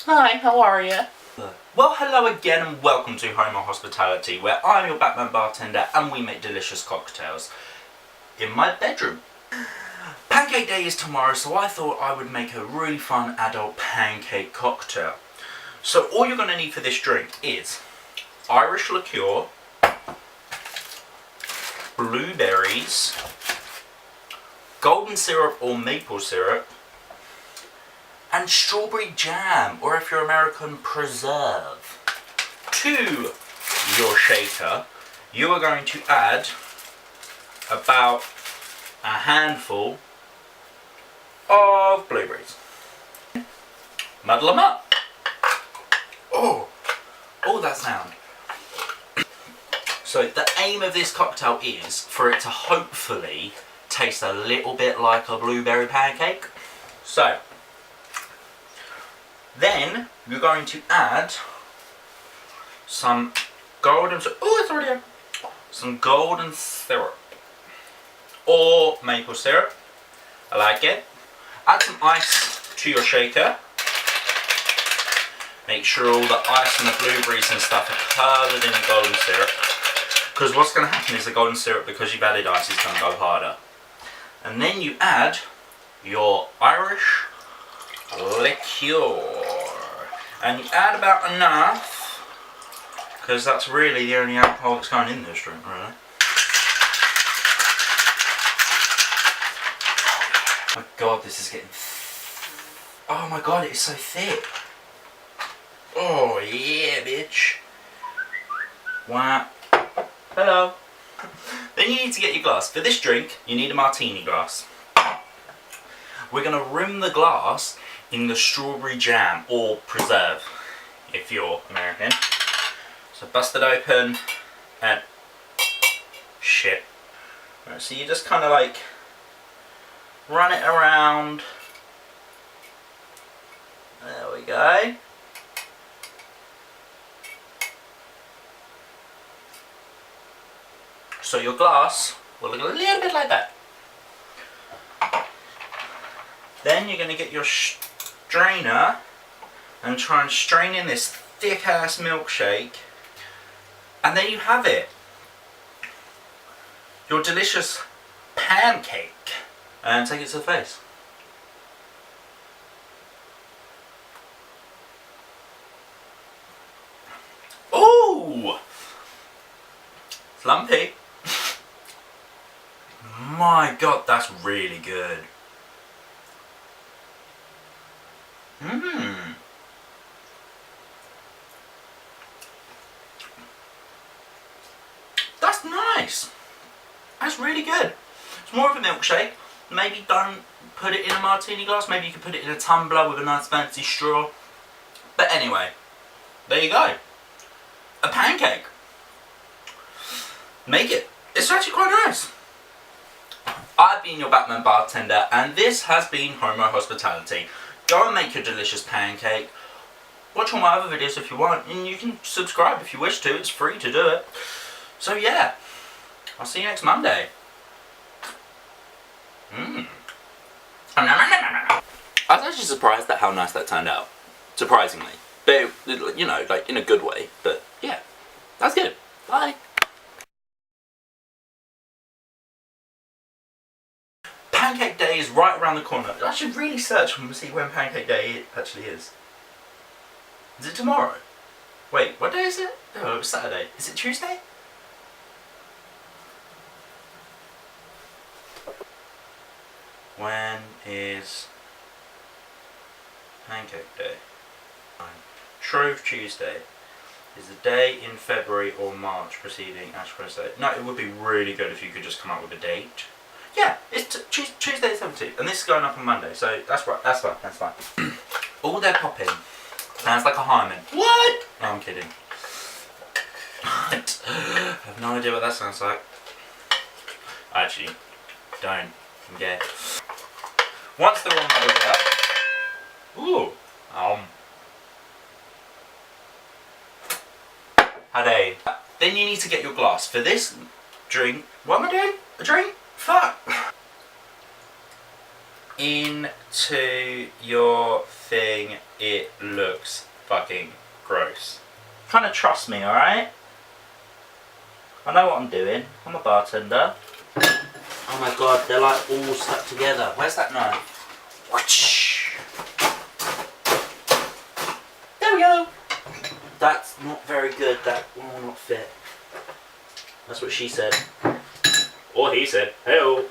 Hi, how are you? Well, hello again and welcome to HomoHospitality, where I'm your Batman bartender and we make delicious cocktails in my bedroom. Pancake Day is tomorrow, so I thought I would make a really fun adult pancake cocktail. So all you're going to need for this drink is Irish liqueur, blueberries, golden syrup or maple syrup, and strawberry jam, or if you're American, preserve. To your shaker, you are going to add about a handful of blueberries. Muddle them up. Oh, that sound. So the aim of this cocktail is for it to hopefully taste a little bit like a blueberry pancake. So, then you're going to add some golden syrup or maple syrup. I like it. Add some ice to your shaker. Make sure all the ice and the blueberries and stuff are covered in the golden syrup. Because what's going to happen is the golden syrup, because you've added ice, is going to go harder. And then you add your Irish liqueur, and you add about enough, because that's really the only alcohol that's going in this drink, really. Oh my god, this is getting oh my god, it is so thick. Oh yeah, bitch. Wow. Hello. Then you need to get your glass. For this drink, you need a martini glass. We're going to rim the glass in the strawberry jam or preserve, if you're American. So bust it open and shit. Right, so you just kind of like run it around. There we go. So your glass will look a little bit like that. Then you're going to get your strainer and try and strain in this thick ass milkshake, and there you have it, your delicious pancake. And take it to the face. Ooh, it's lumpy. My god, that's really good. That's nice. That's really good. It's more of a milkshake. Maybe don't put it in a martini glass. Maybe you could put it in a tumbler with a nice fancy straw. But anyway, there you go. A pancake. Make it. It's actually quite nice. I've been your Batman bartender, and this has been HomoHospitality. Go and make your delicious pancake. Watch all my other videos if you want, and you can subscribe if you wish to. It's free to do it. So yeah, I'll see you next Monday. I was actually surprised at how nice that turned out. Surprisingly. But, you know, like in a good way. But yeah, that's good. Bye. Pancake Day is right around the corner. I should really search and see when Pancake Day actually is. Is it tomorrow? Wait, what day is it? Oh, it's Saturday. Is it Tuesday? When is Pancake Day? Shrove Tuesday is the day in February or March preceding Ash Wednesday. No, it would be really good if you could just come up with a date. Yeah, it's Tuesday the 17th, and this is going up on Monday, so that's right, that's fine, that's fine. All their popping sounds like a hymen. What? No, I'm kidding. I have no idea what that sounds like. Actually, don't. I'm gay. Once they're all muddled up, Howdy. Then you need to get your glass. For this drink, what am I doing? A drink? Fuck! into your thing. It looks fucking gross. Kind of trust me, alright? I know what I'm doing. I'm a bartender. Oh my god, they're like all stuck together. Where's that knife? Whoosh. There we go. That's not very good. That will not fit. That's what she said. Or he said. Hey-oh.